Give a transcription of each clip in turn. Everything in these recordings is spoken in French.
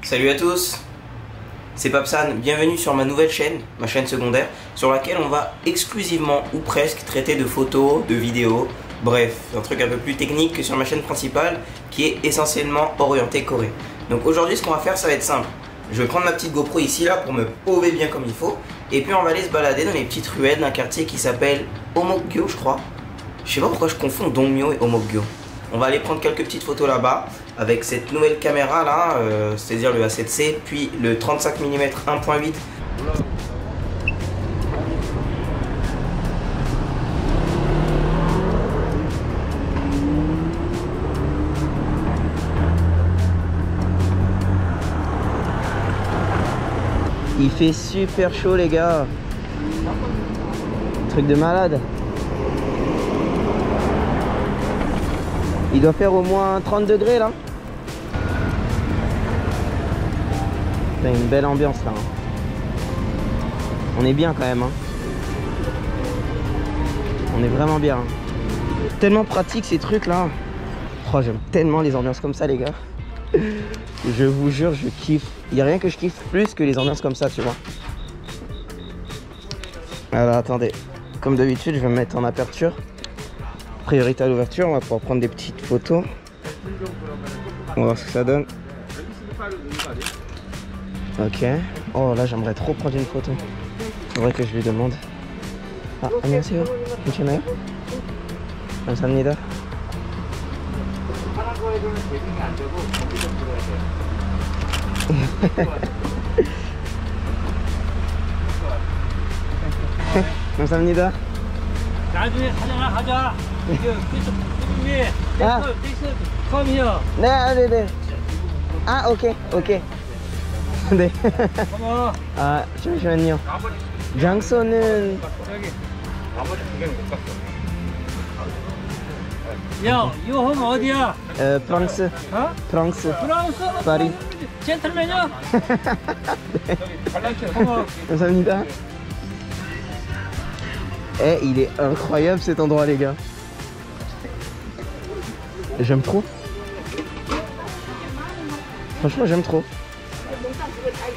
Salut à tous, c'est Papsan, bienvenue sur ma nouvelle chaîne, ma chaîne secondaire, sur laquelle on va exclusivement ou presque traiter de photos, de vidéos, bref, un truc un peu plus technique que sur ma chaîne principale qui est essentiellement orientée Corée. Donc aujourd'hui ce qu'on va faire, ça va être simple. Je vais prendre ma petite GoPro ici là pour me poser bien comme il faut, et puis on va aller se balader dans les petites ruelles d'un quartier qui s'appelle Omokgyo, je crois. Je sais pas pourquoi je confonds Dongmyo et Omokgyo. On va aller prendre quelques petites photos là-bas avec cette nouvelle caméra là, c'est-à-dire le A7C, puis le 35 mm 1.8. Il fait super chaud les gars. Truc de malade. Il doit faire au moins 30 degrés là. C'est une belle ambiance là. On est bien quand même. Hein. On est vraiment bien. Hein. Tellement pratique ces trucs là. Oh, j'aime tellement les ambiances comme ça les gars. Je vous jure, je kiffe. Il n'y a rien que je kiffe plus que les ambiances comme ça, tu vois. Alors attendez. Comme d'habitude, je vais me mettre en aperture. Priorité à l'ouverture, on va pouvoir prendre des petites photos. On va voir ce que ça donne. Ok. Oh là, j'aimerais trop prendre une photo. Faudrait que je lui demande. Ah, 안녕하세요. 괜찮아요? 감사합니다. 감사합니다. 나중에 사장아 가자. 위에 댄스 come here. 네네네. 아 오케이 오케이. 네. 어머. 아 잠시만요. 장소는 여기. 나머지 두 개는 못 갔어. 야, 이거 홈 어디야? 프랑스. 어? 프랑스. 프랑스? 파리. 젠틀맨이야? 네. 어머. 감사합니다. Eh, il est incroyable cet endroit les gars. J'aime trop. Franchement j'aime trop.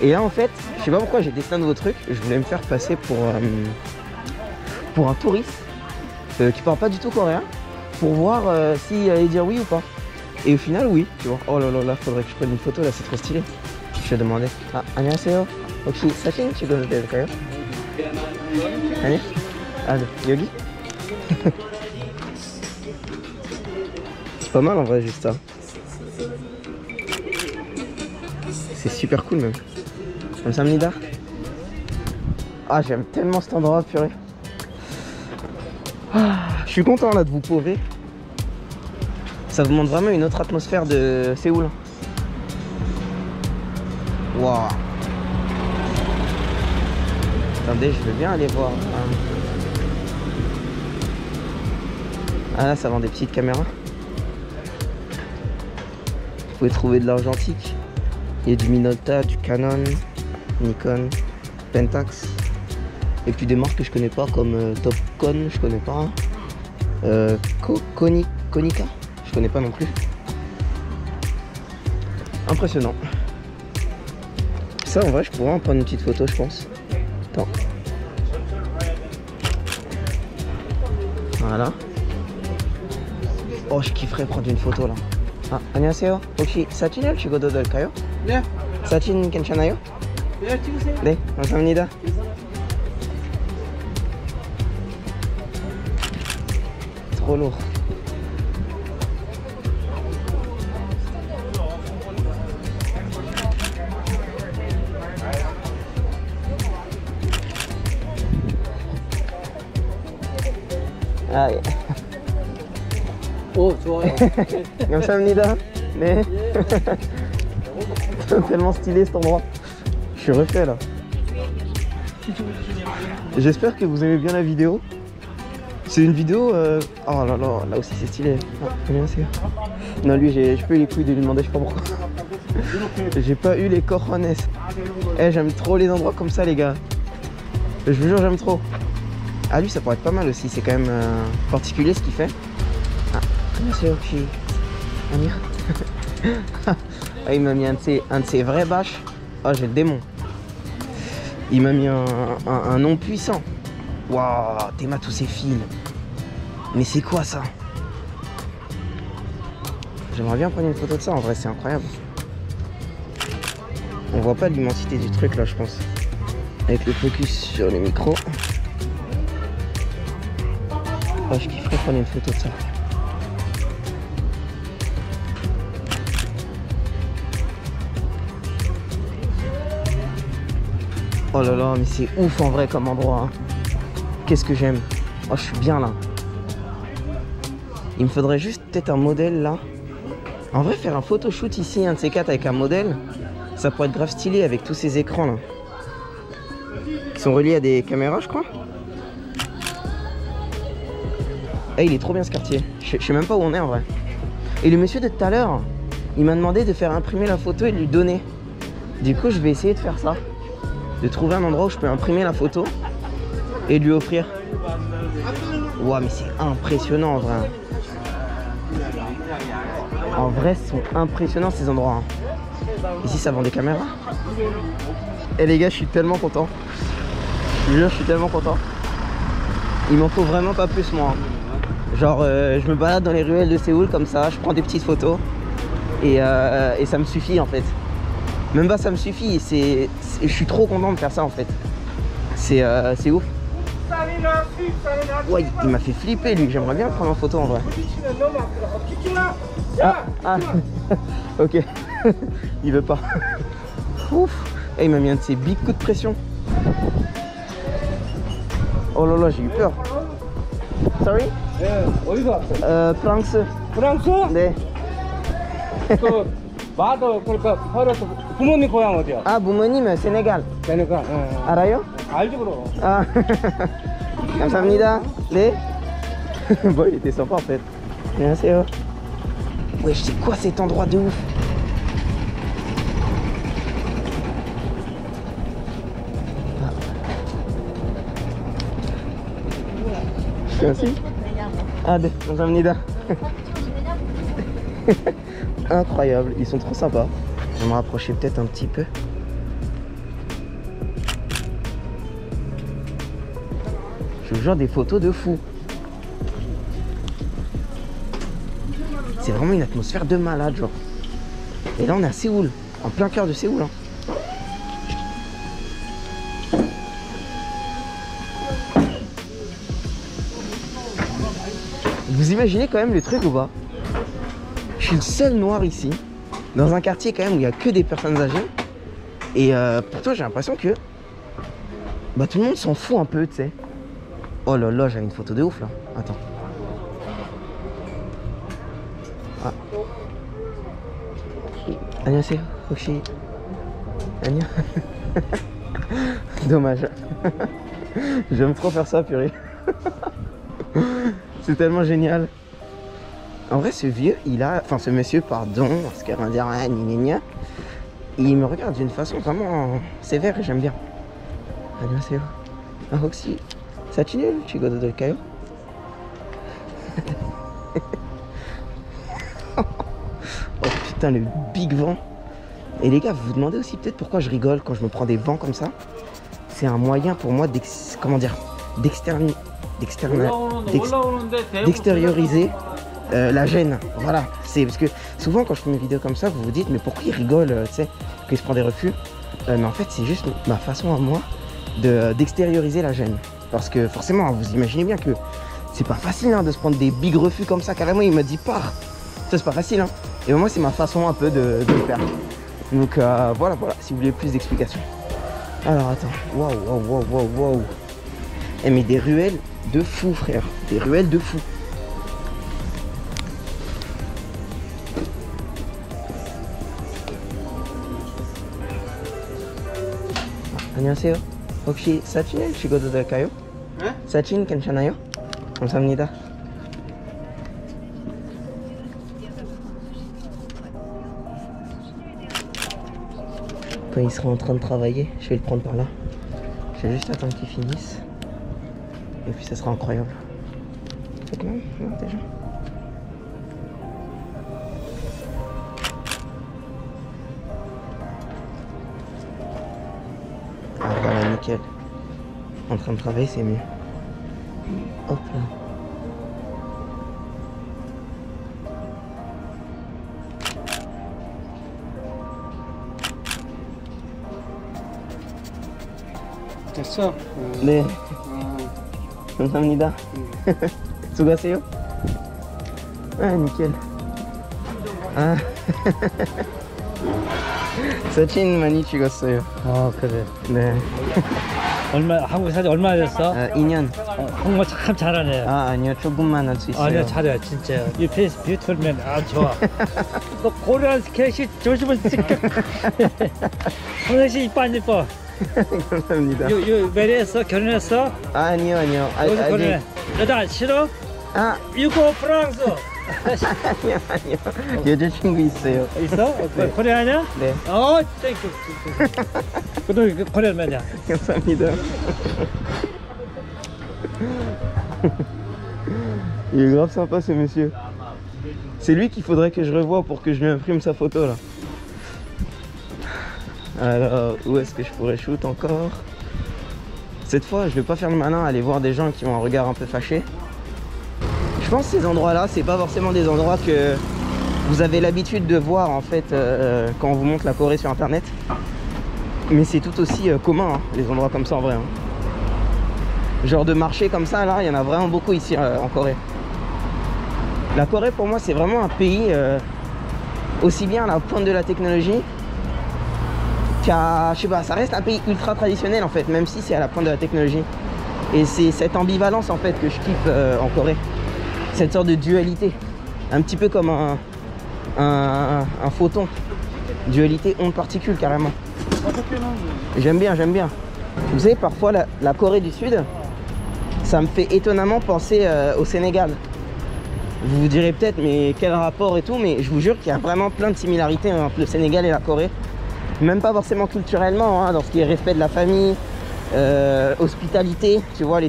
Et là en fait, je sais pas pourquoi j'ai testé un nouveau truc. Je voulais me faire passer pour un touriste qui parle pas du tout coréen, pour voir s'il allait dire oui ou pas. Et au final oui, tu vois. Oh là là là, faudrait que je prenne une photo là, c'est trop stylé. Je vais demander. Ah, 안녕하세요. 혹시 사진 찍어도 될까요? 아니? Ah, Yogi. C'est pas mal en vrai, juste ça. C'est super cool même. 감사합니다. Ah, j'aime tellement cet endroit, purée. Ah, je suis content là de vous pauver. Ça vous montre vraiment une autre atmosphère de Séoul. Waouh. Attendez, je veux bien aller voir. Ah là, ça vend des petites caméras. Vous pouvez trouver de l'argentique. Il y a du Minolta, du Canon, Nikon, Pentax. Et puis des marques que je connais pas comme Topcon, je connais pas. Konica, je connais pas non plus. Impressionnant. Ça en vrai, je pourrais en prendre une petite photo, je pense. Attends. Voilà. Oh, je kifferais prendre une photo là. Ah, 안녕하세요. 혹시 사진을 찍어도 될까요? 네. 사진 괜찮아요? 네, 찍으세요. 네, 감사합니다. Trop lourd. Ah, yeah. 오, 좋아요. 감사합니다. 네. Tellement stylé cet endroit. Je suis refait là. J'espère que vous aimez bien la vidéo. C'est une vidéo... Oh là là, là aussi c'est stylé. Ah, merci. Non lui j'ai pas eu les couilles de lui demander, je sais pas pourquoi. J'ai pas eu les cojones. Eh, j'aime trop les endroits comme ça les gars. Je vous jure j'aime trop. Ah lui ça pourrait être pas mal aussi, c'est quand même particulier ce qu'il fait. Ah, 안녕하세요 혹시 아니요. Ah, il m'a mis un de ses vrais bâches. Oh, j'ai le démon. Il m'a mis un nom puissant. Waouh, Théma tous ces fils. Mais c'est quoi ça? J'aimerais bien prendre une photo de ça, en vrai c'est incroyable. On voit pas l'immensité du truc là je pense. Avec le focus sur les micros. Oh, je kifferais prendre une photo de ça. Oh là là, mais c'est ouf en vrai comme endroit. Hein. Qu'est-ce que j'aime. Oh, je suis bien là. Il me faudrait juste peut-être un modèle là. En vrai, faire un photoshoot ici, un de ces quatre avec un modèle, ça pourrait être grave stylé avec tous ces écrans là. Ils sont reliés à des caméras, je crois. Eh, il est trop bien ce quartier. Je sais même pas où on est en vrai. Et le monsieur de tout à l'heure, il m'a demandé de faire imprimer la photo et de lui donner. Du coup, je vais essayer de faire ça. De trouver un endroit où je peux imprimer la photo et de lui offrir. Ouah, mais c'est impressionnant en vrai. En vrai, ce sont impressionnants ces endroits. Hein. Ici, ça vend des caméras. Et les gars, je suis tellement content. Je vous jure, je suis tellement content. Il m'en faut vraiment pas plus, moi. Genre, je me balade dans les ruelles de Séoul comme ça, je prends des petites photos. Et ça me suffit, en fait. Même pas, ça me suffit. Je suis trop content de faire ça, en fait. C'est ouf. Ouais, il m'a fait flipper, lui. J'aimerais bien prendre en photo, en vrai. Ah. Ok. Il veut pas. Ouf. Et il m'a mis un de ses big coups de pression. Oh là là, j'ai eu peur. Sorry? 어디서 왔어요? 프랑스. 프랑스? 네. 그 마더 그러니까 서울에서 부모님 고향 어디야? 아, 부모님 세네갈. 세네갈. 알아요? 알지 그럼. Ah. 감사합니다. 네. Bon, il était sympa en fait. 안녕하세요. Wesh, c'est quoi cet endroit de ouf? Merci. Ah, 감사합니다. Incroyable, ils sont trop sympas. Je vais me rapprocher peut-être un petit peu. Je vous jure, des photos de fou. C'est vraiment une atmosphère de malade, genre. Et là, on est à Séoul, en plein cœur de Séoul. Hein. Vous imaginez quand même le truc ou pas? Je suis le seul noir ici, dans un quartier quand même où il n'y a que des personnes âgées. Et pourtant, j'ai l'impression que bah, tout le monde s'en fout un peu, tu sais. Oh là là, j'avais une photo de ouf là. Attends. Ah. 안녕하세요. 혹시 안녕. Dommage. J'aime trop faire ça, purée. C'est tellement génial. En vrai, ce vieux, il a... Enfin, ce monsieur, pardon, parce qu'il va dire ah, gna. Il me regarde d'une façon vraiment sévère et j'aime bien. 안녕하세요. Ah, 혹시 사진을 찍어도 될까요? Oh putain, le big vent. Et les gars, vous vous demandez aussi peut-être pourquoi je rigole quand je me prends des vents comme ça. C'est un moyen pour moi d'extérioriser la gêne. Voilà, c'est parce que souvent quand je fais mes vidéos comme ça, vous vous dites mais pourquoi il rigole, tu sais, quand il se prend des refus. Mais en fait, c'est juste ma façon à moi d'extérioriser la gêne. Parce que forcément, vous imaginez bien que c'est pas facile hein, de se prendre des big refus comme ça. Carrément, il m'a dit pars. Ça, c'est pas facile. Hein. Et moi, c'est ma façon un peu de le faire. Donc voilà, si vous voulez plus d'explications. Alors attends, waouh. Eh mais des ruelles de fou, frère. Des ruelles de fou. 안녕하세요. 혹시 사진을 찍어도 될까요? 네? 사진 괜찮아요? 감사합니다. Quand il sera en train de travailler, je vais le prendre par là. Je vais juste attendre qu'il finisse. Et puis ça sera incroyable. Non, déjà. nickel. En train de travailler, c'est mieux. Hop là. 됐어? 네. 감사합니다. 수고하세요. 아, nickel. 아. 사진 많이 찍었어요. 그래. 네. 한국 사진 얼마나 됐어? 2년. 한국말 참 잘하네. 아니요, 조금만 할 수 있어요. 아니야, 잘해, 진짜. 이 페이스 뷰티풀맨, 좋아. 너 코리안 스케치 조심을 찍게. 황씨 이뻐 안 이뻐? 감사합니다. 매리했어? 결혼했어? 아니요. 어디 결혼해? 여자 싫어? 이거 프랑스. 아니요. 여자친구 있어요. 있어? 네. 코리아냐? 네. 땡큐. 그래도 코리안 매냐? 감사합니다. Il est grave sympa ce monsieur. C'est lui qu'il faudrait que je revoie pour que je lui imprime sa photo là. Alors, où est-ce que je pourrais shoot encore? Cette fois, je vais pas faire le malin, aller voir des gens qui ont un regard un peu fâché. Je pense que ces endroits-là, c'est pas forcément des endroits que vous avez l'habitude de voir en fait quand on vous montre la Corée sur internet. Mais c'est tout aussi commun, hein, les endroits comme ça en vrai. Hein. Genre de marché comme ça, là, il y en a vraiment beaucoup ici en Corée. La Corée, pour moi, c'est vraiment un pays aussi bien à la pointe de la technologie qu'à, je sais pas, ça reste un pays ultra traditionnel en fait, même si c'est à la pointe de la technologie. Et c'est cette ambivalence en fait que je kiffe en Corée. Cette sorte de dualité, un petit peu comme un photon. Dualité onde-particule carrément. J'aime bien. Vous savez, parfois la Corée du Sud, ça me fait étonnamment penser au Sénégal. Vous vous direz peut-être, mais quel rapport et tout, mais je vous jure qu'il y a vraiment plein de similarités entre le Sénégal et la Corée. Même pas forcément culturellement, hein, dans ce qui est respect de la famille, hospitalité, tu vois,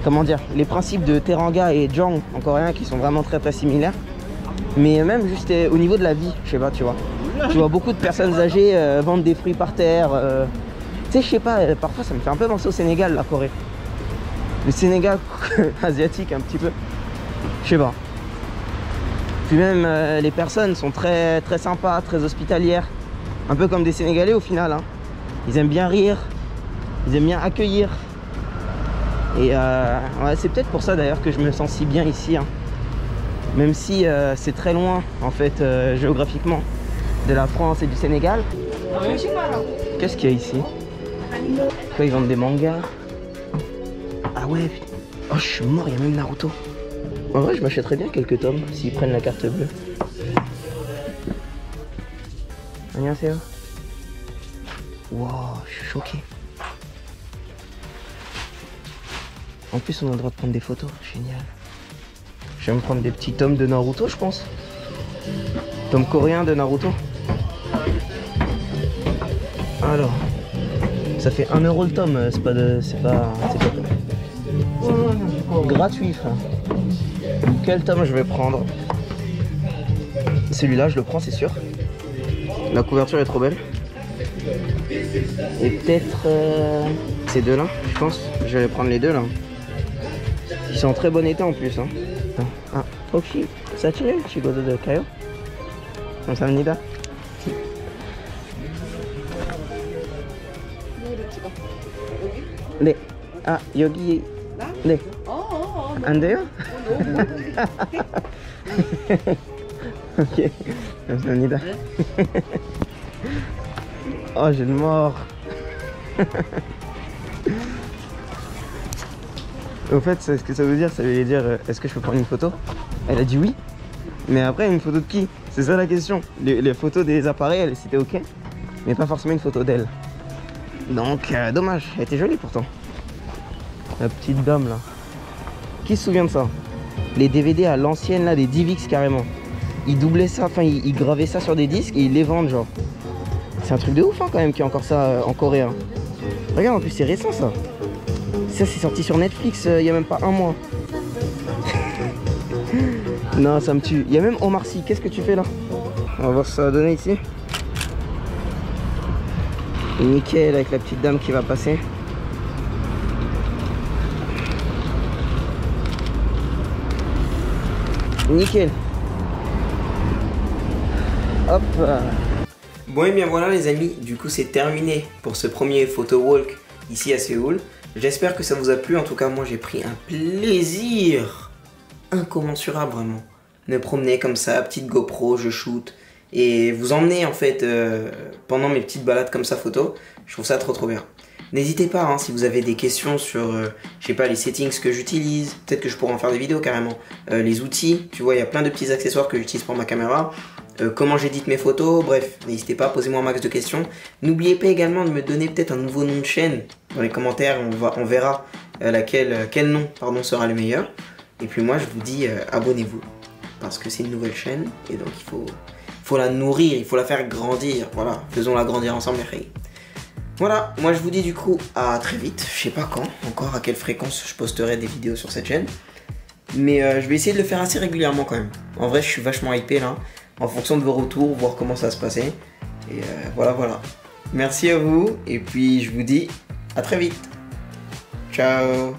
comment dire, les principes de teranga et jang en coréen qui sont vraiment très très similaires. Mais même juste au niveau de la vie, je sais pas, tu vois. Tu vois beaucoup de personnes âgées vendre des fruits par terre. Tu sais, je sais pas, parfois ça me fait un peu penser au Sénégal, la Corée. Le Sénégal asiatique un petit peu. Je sais pas. Puis même les personnes sont très très sympas, très hospitalières. Un peu comme des Sénégalais au final. Hein. Ils aiment bien rire, ils aiment bien accueillir. Et ouais, c'est peut-être pour ça d'ailleurs que je me sens si bien ici. Hein. Même si c'est très loin en fait géographiquement de la France et du Sénégal. Qu'est-ce qu'il y a ici? Quoi, ils vendent des mangas? Ah ouais, putain. Oh, je suis mort, il y a même Naruto. En vrai, je m'achèterais bien quelques tomes s'ils prennent la carte bleue. 안녕하세요. Wow, je suis choqué. En plus, on a le droit de prendre des photos, génial. Je vais me prendre des petits tomes de Naruto, je pense. Tome coréen de Naruto. Alors, ça fait 1 € le tome, c'est pas gratuit, frère. Quel tome je vais prendre? Celui-là, je le prends, c'est sûr. La couverture est trop belle. Et peut-être ces deux-là, je pense. Je vais prendre les deux là. Ils sont en très bon état en plus. Hein. Ah, 혹시 사진을 찍어도 될까요? 감사합니다. 네. 아, 여기. 네. 안 돼요? Ok, 감사합니다. Oh, j'ai le mort. Au fait, ce que ça veut dire, ça veut dire est-ce que je peux prendre une photo? Elle a dit oui. Mais après, une photo de qui? C'est ça la question. Les photos des appareils, c'était ok. Mais pas forcément une photo d'elle. Donc, dommage. Elle était jolie pourtant. La petite dame là. Qui se souvient de ça? Les DVD à l'ancienne là, des DivX carrément. Ils doublaient ça, enfin ils gravaient ça sur des disques et ils les vendent genre. C'est un truc de ouf hein, quand même qu'il y a encore ça en Corée. Hein. Regarde, en plus c'est récent ça. Ça c'est sorti sur Netflix il y a même pas 1 mois. Non, ça me tue. Il y a même Omar Sy. Qu'est-ce que tu fais là? On va voir ce que ça va donner ici. Nickel avec la petite dame qui va passer. Nickel. Hop. Bon et bien voilà les amis, du coup c'est terminé pour ce premier photo walk ici à Séoul. J'espère que ça vous a plu, en tout cas moi j'ai pris un plaisir incommensurable vraiment. Me promener comme ça, petite GoPro, je shoot et vous emmener en fait pendant mes petites balades comme ça photo. Je trouve ça trop bien. N'hésitez pas hein, si vous avez des questions sur, je sais pas, les settings que j'utilise, peut-être que je pourrais en faire des vidéos carrément, les outils, tu vois, il y a plein de petits accessoires que j'utilise pour ma caméra, comment j'édite mes photos, bref, n'hésitez pas, posez-moi un max de questions. N'oubliez pas également de me donner peut-être un nouveau nom de chaîne, dans les commentaires, on verra quel nom pardon, sera le meilleur. Et puis moi je vous dis abonnez-vous, parce que c'est une nouvelle chaîne, et donc il faut la nourrir, il faut la faire grandir, voilà, faisons-la grandir ensemble les filles. Voilà, moi je vous dis du coup à très vite, je sais pas quand, encore à quelle fréquence je posterai des vidéos sur cette chaîne. Mais je vais essayer de le faire assez régulièrement quand même. En vrai je suis vachement hypé là, en fonction de vos retours, voir comment ça se passait. Et voilà. Merci à vous, et puis je vous dis à très vite. Ciao.